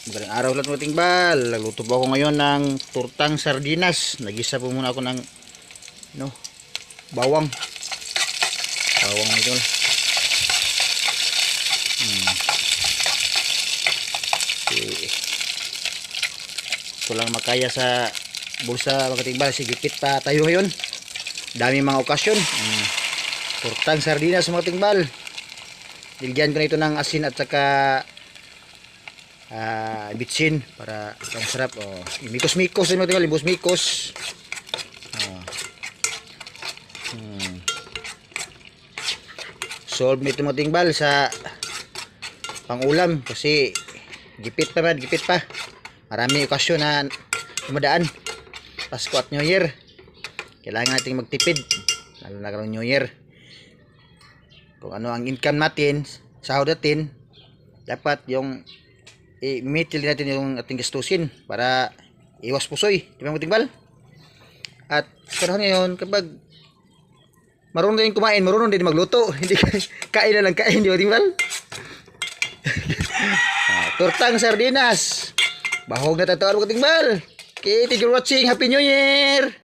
Magandang araw lahat mga tingbal. Nagluto po ako ngayon ng tortang sardinas. Nagisa po muna ako ng bawang. Bawang ito. Okay. Ito lang makaya sa bulsa mga tingbal. Sigipit pa tayo ngayon. Dami mga okasyon. Tortang sardinas mga tingbal. Nilagyan ko na ito ng asin at saka bitsin para ang sarap. Mikos-mikos din mga libos mikos. Solve nito mga tingbal sa pangulam kasi gipit pa. Marami okasyon na dumadaan. Pasko at New Year. Kailangan nating magtipid lalo na karong New Year. Kung ano ang income natin, sahod natin, dapat yung i-meet natin yung ating gastusin para iwas pusoy, di ba mga tingbal? At sa panahon ngayon, kapag marunong din kumain, marunong din magluto, hindi kain na lang kain, di ba tingbal? Tortang sardinas, bahog na tatuan mga tingbal. Okay, thank you for watching, Happy New Year!